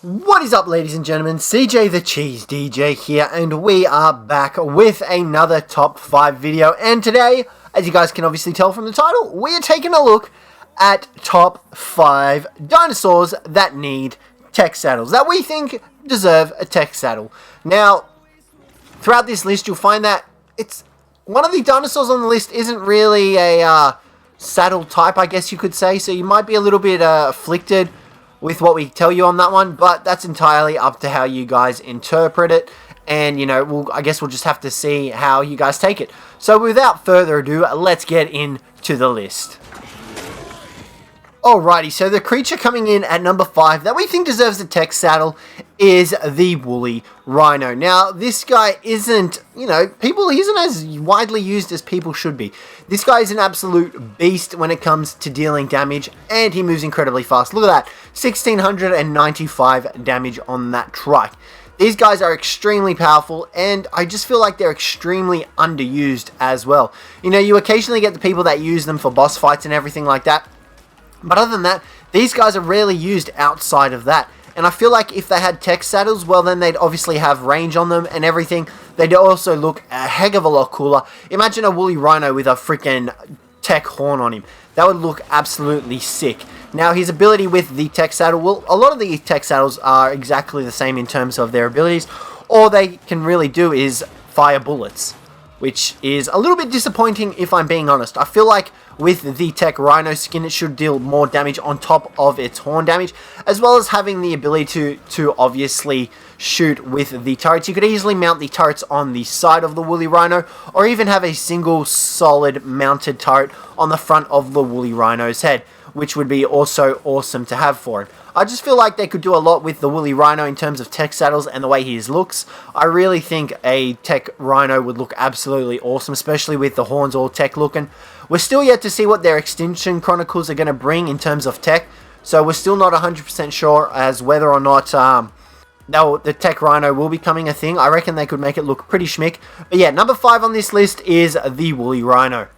What is up, ladies and gentlemen? Cjthecheesedj here, and we are back with another top 5 video. And today, as you guys can obviously tell from the title, we are taking a look at top 5 dinosaurs that need tech saddles, that we think deserve a tech saddle. Now, throughout this list, you'll find that it's one of the dinosaurs on the list isn't really a saddle type, I guess you could say, so you might be a little bit afflicted with what we tell you on that one, but that's entirely up to how you guys interpret it, and you know, I guess we'll just have to see how you guys take it. So without further ado, let's get into the list. Alrighty, so the creature coming in at number 5 that we think deserves the tech saddle is the woolly rhino. Now, this guy isn't, he isn't as widely used as people should be. This guy is an absolute beast when it comes to dealing damage, and he moves incredibly fast. Look at that, 1695 damage on that trike. These guys are extremely powerful, and I just feel like they're extremely underused as well. You know, you occasionally get the people that use them for boss fights and everything like that, but other than that, these guys are rarely used outside of that. And I feel like if they had tech saddles, well then they'd obviously have range on them and everything. They'd also look a heck of a lot cooler. Imagine a woolly rhino with a freaking tech horn on him. That would look absolutely sick. Now, his ability with the tech saddle, well, a lot of the tech saddles are exactly the same in terms of their abilities. All they can really do is fire bullets, which is a little bit disappointing if I'm being honest. I feel like with the tech rhino skin, it should deal more damage on top of its horn damage, as well as having the ability to obviously shoot with the turrets. You could easily mount the turrets on the side of the woolly rhino, or even have a single solid mounted turret on the front of the woolly rhino's head, which would be also awesome to have for it. I just feel like they could do a lot with the woolly rhino in terms of tech saddles and the way he looks. I really think a tech rhino would look absolutely awesome, especially with the horns all tech looking. We're still yet to see what their Extinction Chronicles are going to bring in terms of tech, so we're still not 100% sure as whether or not the tech rhino will be becoming a thing. I reckon they could make it look pretty schmick. But yeah, number 5 on this list is the woolly rhino.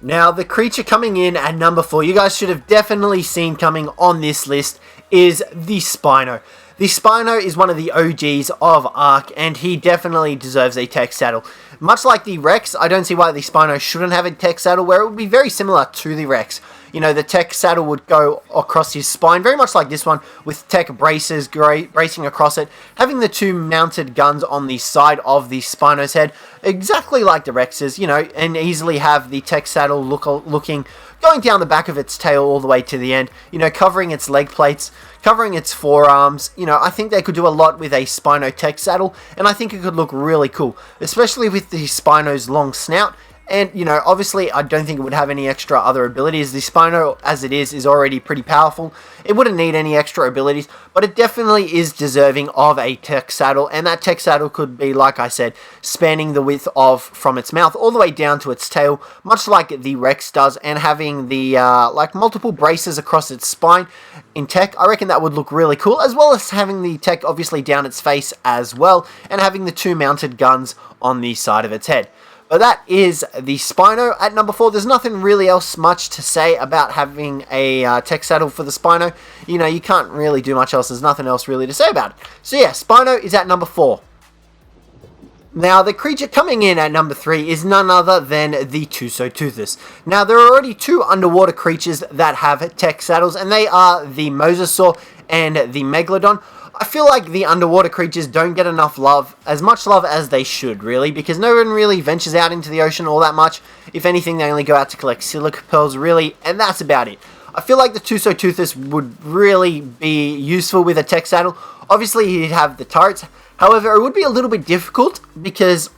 Now, the creature coming in at number 4, you guys should have definitely seen coming on this list, is the Spino. The Spino is one of the OGs of Ark, and he definitely deserves a tech saddle. Much like the Rex, I don't see why the Spino shouldn't have a tech saddle, where it would be very similar to the Rex. You know, the tech saddle would go across his spine, very much like this one, with tech braces bracing across it, having the 2 mounted guns on the side of the Spino's head, exactly like the Rex's, and easily have the tech saddle looking, going down the back of its tail all the way to the end, covering its leg plates, covering its forearms. I think they could do a lot with a Spino tech saddle, and I think it could look really cool, especially with the Spino's long snout. And, obviously, I don't think it would have any extra other abilities. The Spino, as it is already pretty powerful. It wouldn't need any extra abilities, but it definitely is deserving of a tech saddle. And that tech saddle could be, like I said, spanning the width of from its mouth all the way down to its tail, much like the Rex does, and having the, multiple braces across its spine in tech. I reckon that would look really cool, as well as having the tech obviously down its face as well, and having the 2 mounted guns on the side of its head. But that is the Spino at number 4. There's nothing really else much to say about having a tech saddle for the Spino. You can't really do much else. There's nothing else really to say about it. So yeah, Spino is at number 4. Now, the creature coming in at number 3 is none other than the Toothless. Now, there are already 2 underwater creatures that have tech saddles, and they are the Mosasaur and the Megalodon. I feel like the underwater creatures don't get enough love, as much love as they should, really, because no one really ventures out into the ocean all that much. If anything, they only go out to collect silica pearls, really, and that's about it. I feel like the Toothless would really be useful with a tech saddle. Obviously, he'd have the turrets. However, it would be a little bit difficult, because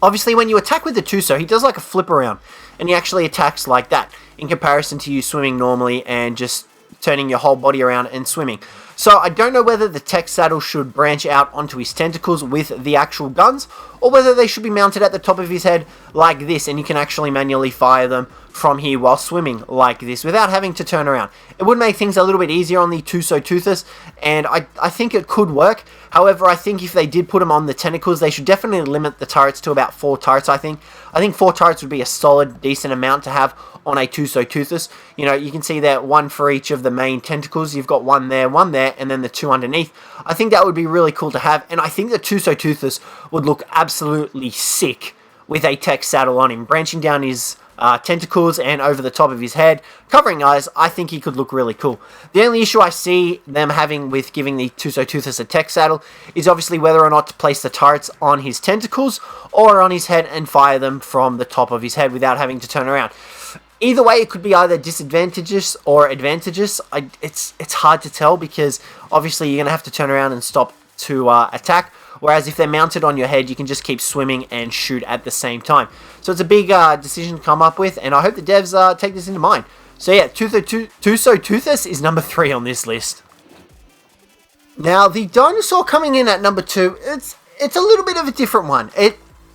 obviously when you attack with the Tuso, he does like a flip around, and he actually attacks like that, in comparison to you swimming normally and just turning your whole body around and swimming. So I don't know whether the tech saddle should branch out onto his tentacles with the actual guns, or whether they should be mounted at the top of his head like this, and you can actually manually fire them from here while swimming like this without having to turn around. It would make things a little bit easier on the Toothless, and I think it could work. However, I think if they did put them on the tentacles, they should definitely limit the turrets to about 4 turrets, I think. I think 4 turrets would be a solid, decent amount to have on a Toothless. You know, you can see there 1 for each of the main tentacles. You've got 1 there, and then the 2 underneath. I think that would be really cool to have, and I think the Toothless would look absolutely sick with a tech saddle on him, branching down his tentacles and over the top of his head, covering eyes. I think he could look really cool. The only issue I see them having with giving the Toothless a tech saddle is obviously whether or not to place the turrets on his tentacles or on his head and fire them from the top of his head without having to turn around. Either way, it could be either disadvantageous or advantageous. It's hard to tell because obviously you're going to have to turn around and stop to attack. Whereas if they're mounted on your head, you can just keep swimming and shoot at the same time. So it's a big decision to come up with, and I hope the devs take this into mind. So yeah, Toothless is number 3 on this list. Now, the dinosaur coming in at number 2, it's a little bit of a different one.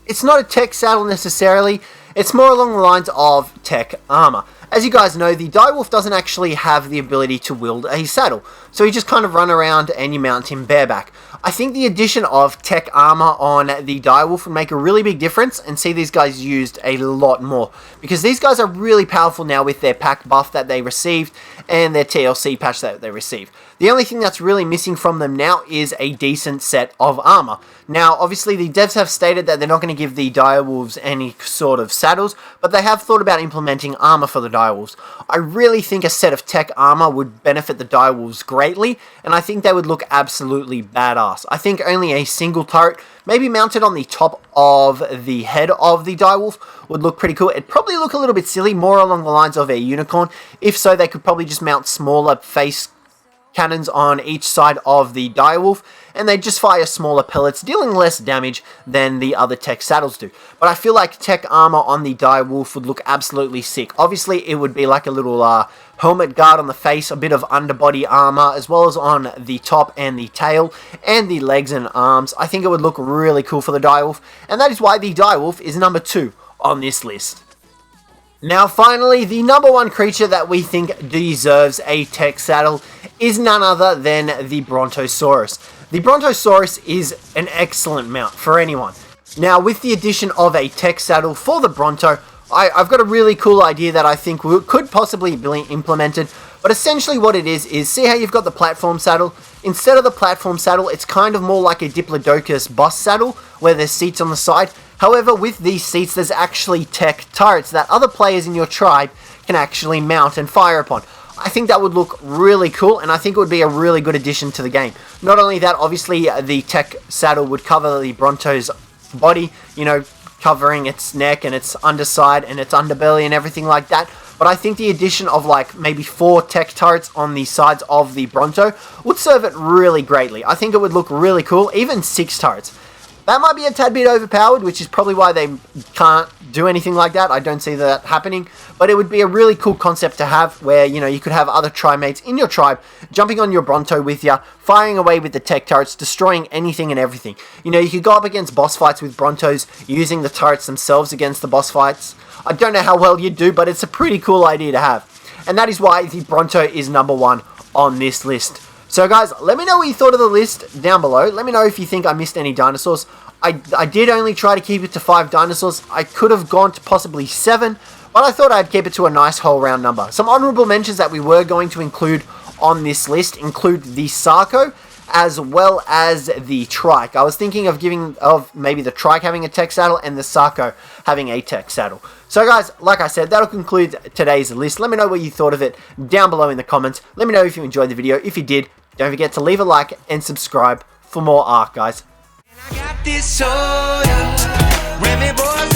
It's not a tech saddle necessarily. It's more along the lines of tech armor. As you guys know, the Direwolf doesn't actually have the ability to wield a saddle, so you just kind of run around and you mount him bareback. I think the addition of tech armor on the Direwolf would make a really big difference and see these guys used a lot more, because these guys are really powerful now with their pack buff that they received and their TLC patch that they received. The only thing that's really missing from them now is a decent set of armor. Now, obviously, the devs have stated that they're not going to give the Direwolves any sort of saddles, but they have thought about implementing armor for the Direwolves. I really think a set of tech armor would benefit the Direwolves greatly, and I think they would look absolutely badass. I think only a single turret, maybe mounted on the top of the head of the Direwolf, would look pretty cool. It'd probably look a little bit silly, more along the lines of a unicorn. If so, they could probably just mount smaller face cannons on each side of the Direwolf, and they just fire smaller pellets, dealing less damage than the other tech saddles do. But I feel like tech armor on the Direwolf would look absolutely sick. Obviously, it would be like a little helmet guard on the face, a bit of underbody armor, as well as on the top and the tail, and the legs and arms. I think it would look really cool for the Direwolf, and that is why the Direwolf is number 2 on this list. Now finally, the number 1 creature that we think deserves a tech saddle is none other than the Brontosaurus. The Brontosaurus is an excellent mount for anyone. Now, with the addition of a tech saddle for the Bronto, I've got a really cool idea that I think could possibly be implemented. But essentially what it is see how you've got the platform saddle? Instead of the platform saddle, it's kind of more like a Diplodocus bus saddle, where there's seats on the side. However, with these seats, there's actually tech turrets that other players in your tribe can actually mount and fire upon. I think that would look really cool, and I think it would be a really good addition to the game. Not only that, obviously, the tech saddle would cover the Bronto's body, you know, covering its neck and its underside and its underbelly and everything like that. But I think the addition of like maybe 4 tech turrets on the sides of the Bronto would serve it really greatly. I think it would look really cool, even 6 turrets. That might be a tad bit overpowered, which is probably why they can't do anything like that. I don't see that happening. But it would be a really cool concept to have where, you know, you could have other tribe mates in your tribe jumping on your Bronto with you, firing away with the tech turrets, destroying anything and everything. You know, you could go up against boss fights with Brontos using the turrets themselves against the boss fights. I don't know how well you'd do, but it's a pretty cool idea to have. And that is why the Bronto is number 1 on this list. So guys, let me know what you thought of the list down below. Let me know if you think I missed any dinosaurs. I did only try to keep it to 5 dinosaurs. I could have gone to possibly 7, but I thought I'd keep it to a nice whole round number. Some honorable mentions that we were going to include on this list include the Sarco, as well as the Trike. I was thinking of maybe the Trike having a tech saddle and the Sarco having a tech saddle. So guys, like I said, that'll conclude today's list. Let me know what you thought of it down below in the comments. Let me know if you enjoyed the video. If you did, don't forget to leave a like and subscribe for more art, guys. I got this soda, Remy boys